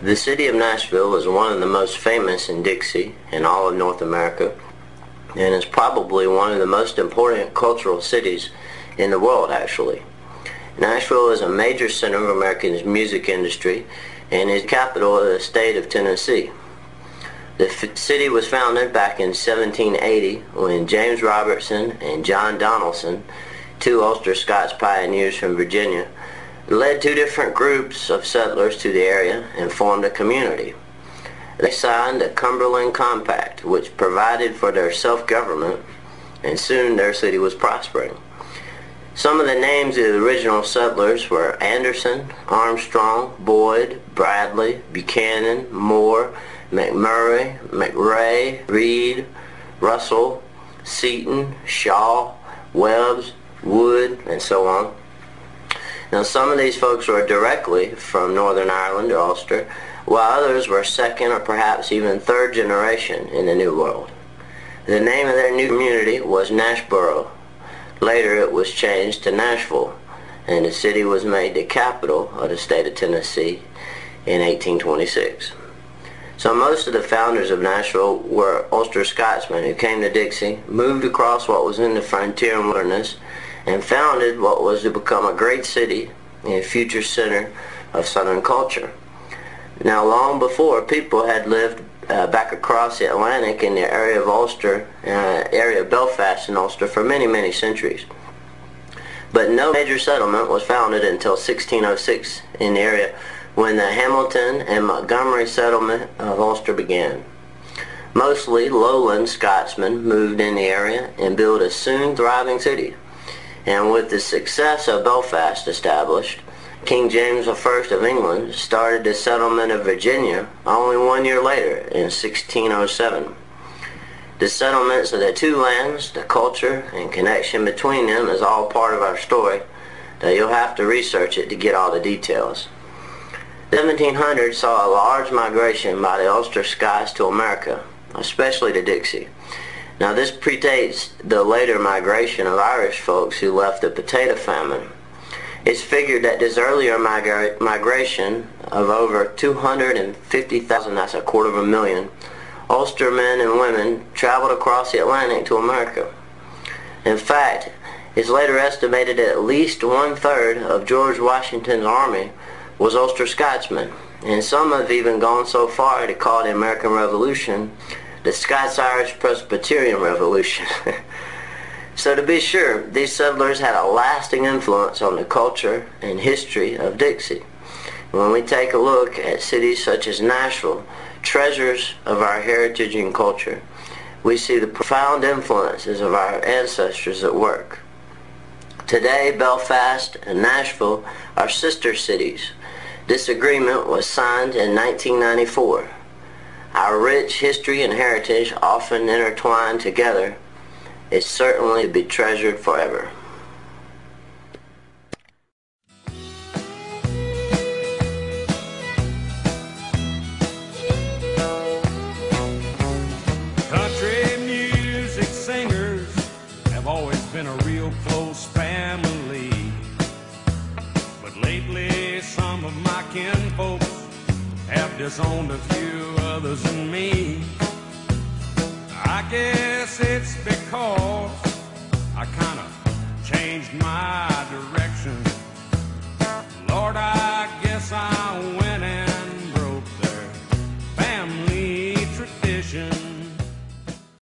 The city of Nashville is one of the most famous in Dixie and all of North America, and is probably one of the most important cultural cities in the world, actually. Nashville is a major center of America's music industry and is the capital of the state of Tennessee. The city was founded back in 1780 when James Robertson and John Donaldson, two Ulster Scots pioneers from Virginia, led two different groups of settlers to the area and formed a community. They signed the Cumberland Compact, which provided for their self-government, and soon their city was prospering. Some of the names of the original settlers were Anderson, Armstrong, Boyd, Bradley, Buchanan, Moore, McMurray, McRae, Reed, Russell, Seaton, Shaw, Webbs, Wood, and so on. Now, some of these folks were directly from Northern Ireland or Ulster, while others were second or perhaps even third generation in the New World. The name of their new community was Nashboro. Later it was changed to Nashville, and the city was made the capital of the state of Tennessee in 1826. So most of the founders of Nashville were Ulster Scotsmen who came to Dixie, moved across what was in the frontier and wilderness, and founded what was to become a great city and future center of Southern culture. Now, long before, people had lived back across the Atlantic in the area of Ulster, area of Belfast and Ulster for many, many centuries. But no major settlement was founded until 1606 in the area, when the Hamilton and Montgomery settlement of Ulster began. Mostly lowland Scotsmen moved in the area and built a soon thriving city. And with the success of Belfast established, King James I of England started the settlement of Virginia only 1 year later in 1607. The settlements of the two lands, the culture and connection between them is all part of our story, though you'll have to research it to get all the details. The 1700s saw a large migration by the Ulster Scots to America, especially to Dixie. Now, this predates the later migration of Irish folks who left the potato famine. It's figured that this earlier migration of over 250,000, that's 250,000 Ulster men and women, traveled across the Atlantic to America. In fact, it's later estimated that at least 1/3 of George Washington's army was Ulster Scotsmen, and some have even gone so far to call the American Revolution the Scots-Irish Presbyterian Revolution. So to be sure, these settlers had a lasting influence on the culture and history of Dixie. When we take a look at cities such as Nashville, treasures of our heritage and culture, we see the profound influences of our ancestors at work. Today, Belfast and Nashville are sister cities. This agreement was signed in 1994. Our rich history and heritage, often intertwined together, is certainly to be treasured forever. Country music singers have always been a real close family, but lately some of my kinfolks have disowned a few others than me. I guess it's because I kind of changed my direction. Lord, I